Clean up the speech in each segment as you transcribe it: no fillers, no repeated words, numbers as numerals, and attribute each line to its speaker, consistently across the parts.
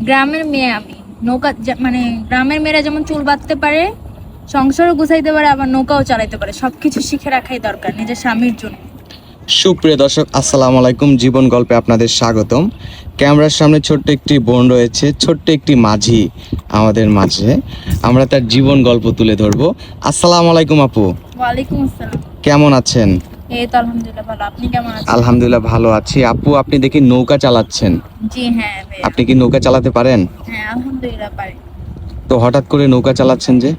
Speaker 1: গ্রামের মেয়ে আমি। মানে গ্রামের মেয়েরা যেমন চুল বাঁধতে পারে, সংসারও গুছাইতে পারে, আবার নৌকাও চালাইতে পারে। সবকিছু শিখে রাখাই দরকার নিজের স্বামীর জন্য।
Speaker 2: সুপ্রিয় দর্শক, আসসালামু আলাইকুম। জীবন গল্পে আপনাদের স্বাগতম। ক্যামেরার সামনে ছোট্ট একটি বোন রয়েছে, ছোট্ট একটি মাঝি আমাদের মাঝে। আমরা তার জীবন গল্প তুলে ধরবো। আসসালামু আলাইকুম আপু।
Speaker 1: ওয়ালাইকুম আসসালাম।
Speaker 2: কেমন আছেন?
Speaker 1: এই তো আলহামদুলিল্লাহ ভালো। আপনি কেমন আছেন?
Speaker 2: আলহামদুলিল্লাহ ভালো আছি। আপু, আপনি দেখি নৌকা চালাচ্ছেন।
Speaker 1: জি হ্যাঁ ভাইয়া।
Speaker 2: আপনি কি নৌকা চালাতে পারেন?
Speaker 1: হ্যাঁ আলহামদুলিল্লাহ পারি।
Speaker 2: তো হঠাৎ করে নৌকা চালাচ্ছেন যে?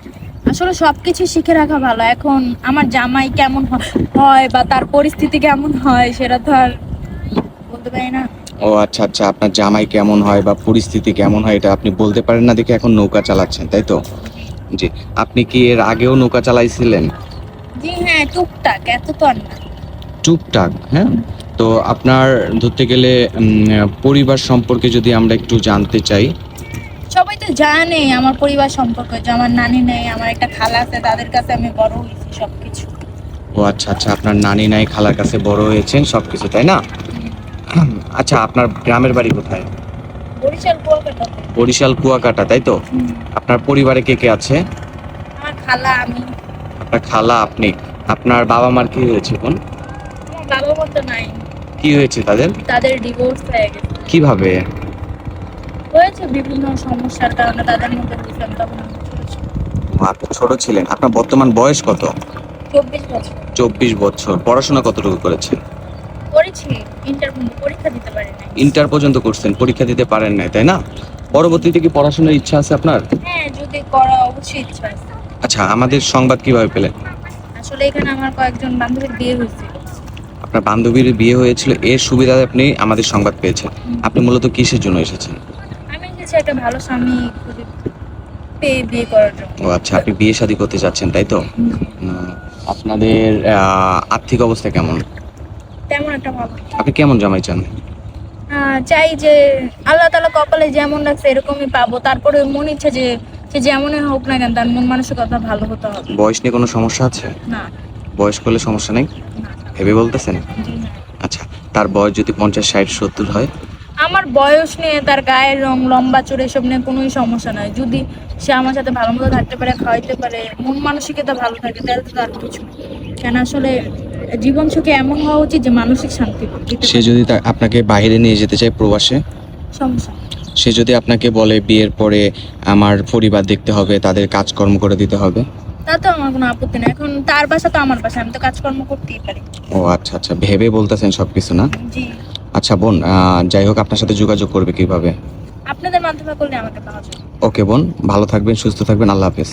Speaker 1: আসলে সবকিছু শিখে রাখা ভালো। এখন আমার জামাই কেমন হয় বা তার পরিস্থিতি কেমন হয় সেটা তো আর বলতে পারি না।
Speaker 2: ও আচ্ছা আচ্ছা, আপনার জামাই কেমন হয় বা পরিস্থিতি কেমন হয় এটা আপনি বলতে পারেন না দেখে এখন নৌকা চালাচ্ছেন, তাই তো? জি। আপনি কি এর আগেও নৌকা চালাইছিলেন?
Speaker 1: জি হ্যাঁ, টুকটাক, এত তো আর না।
Speaker 2: টুকটাক, হ্যাঁ। তো আপনার ধরতে গেলে পরিবার সম্পর্কে যদি আমরা একটু জানতে চাই।
Speaker 1: সবাই তো জানে আমার পরিবার সম্পর্কে, যে আমার নানি নেই, আমার একটা খালা আছে, তাদের কাছে আমি বড় হয়েছি সবকিছু।
Speaker 2: ও আচ্ছা আচ্ছা, আপনার নানি নাই, খালার কাছে বড় হয়েছেন সবকিছু, তাই না? আচ্ছা, আপনার গ্রামের বাড়ি কোথায়?
Speaker 1: বরিশাল কুয়াকাটা।
Speaker 2: বরিশাল কুয়াকাটা, তাই তো? আপনার পরিবারে কে কে আছে?
Speaker 1: আমার খালা, আমি।
Speaker 2: আপনার খালা, আপনি। আপনার বাবা মার কি হয়েছে বোন?
Speaker 1: আমার বাবা মা তো নাই।
Speaker 2: কি হয়েছে তাদের?
Speaker 1: তাদের ডিভোর্স হয়ে গেছে।
Speaker 2: কিভাবে?
Speaker 1: হয়েছে বিভিন্ন সমস্যার কারণে, তাদের মধ্যে হয়েছে। তখন আমি ছোট ছিলাম।
Speaker 2: আপনি ছোট ছিলেন। আপনার বর্তমান বয়স কত?
Speaker 1: 24 বছর।
Speaker 2: 24 বছর। পড়াশোনা কতটুকু করেছেন?
Speaker 1: করেছি, ইন্টার পরীক্ষা দিতে পারি নাই।
Speaker 2: ইন্টার পর্যন্ত করছেন, পরীক্ষা দিতে পারেন নাই, তাই না? পরবর্তীতে কি পড়াশোনার ইচ্ছা আছে আপনার?
Speaker 1: হ্যাঁ, যদি করা অবশ্যই ইচ্ছা আছে।
Speaker 2: আচ্ছা, আমাদের সংবাদ কিভাবে পেলেন?
Speaker 1: আসলে এখানে আমার কয়েকজন বান্ধবীর বিয়ে হয়েছিল।
Speaker 2: আপনার বান্ধবীর বিয়ে হয়েছিল, এর সুবিধায় আপনি আমাদের সংবাদ পেয়েছেন। আপনি মূলত কিসের জন্য এসেছেন?
Speaker 1: আমি এসেছি একটা ভালো স্বামী খুঁজে পেয়ে বিয়ে করার জন্য।
Speaker 2: ও আচ্ছা, আপনি বিয়ে শাদী করতে যাচ্ছেন, তাই তো? আপনাদের আর্থিক অবস্থা কেমন?
Speaker 1: তেমন একটা ভালো না।
Speaker 2: আপনি কেমন জামাই চান?
Speaker 1: চাই যে আল্লাহ তাআলা কপালে যেমন রাখছে এরকমই পাবো। তারপরে মন ইচ্ছে যে সে যেমনই হোক না কেন, তার মন মানসিকতা ভালো হতে হবে।
Speaker 2: বয়স নিয়ে কোনো সমস্যা আছে?
Speaker 1: না।
Speaker 2: বয়স করলে সমস্যা নেই
Speaker 1: না।
Speaker 2: ভেবে বলতেছেন?
Speaker 1: জি না।
Speaker 2: আচ্ছা, তার বয়স যদি 50, 60, 70 হয়?
Speaker 1: আমার বয়স নিয়ে, তার গায়ের রং, লম্বা চুল এসব নিয়ে কোনোই সমস্যা নাই। যদি সে আমার সাথে ভালো মতো থাকতে পারে, খাওয়াইতে পারে, মন মানসিকতা ভালো থাকে, তাহলে তো তার কিছু না। কেন আসলে জীবন সুখে এমন হওয়া উচিত যে মানসিক শান্তি দিতে
Speaker 2: সে
Speaker 1: পারে।
Speaker 2: যদি আপনাকে বাইরে নিয়ে যেতে চায়, প্রবাসে?
Speaker 1: সমস্যা নেই।
Speaker 2: সে যদি আপনাকে বলে বিয়ের পরে আমার পরিবার দেখতে হবে, তাদের কাজকর্ম করে দিতে হবে?
Speaker 1: তা তো আমার কোনো আপত্তি নেই। এখন তার বাসা তো আমার বাসা, আমি তো কাজকর্ম করতেই পারি।
Speaker 2: ও আচ্ছা আচ্ছা, ভেবে বলতেছেন সবকিছু, না?
Speaker 1: জি।
Speaker 2: আচ্ছা বোন, যাই হোক, আপনার সাথে যোগাযোগ করবে কিভাবে?
Speaker 1: আপনাদের মাধ্যমে করলে আমাকে পাওয়া যায়।
Speaker 2: ওকে বোন, ভালো থাকবেন, সুস্থ থাকবেন, আল্লাহ হাফেজ।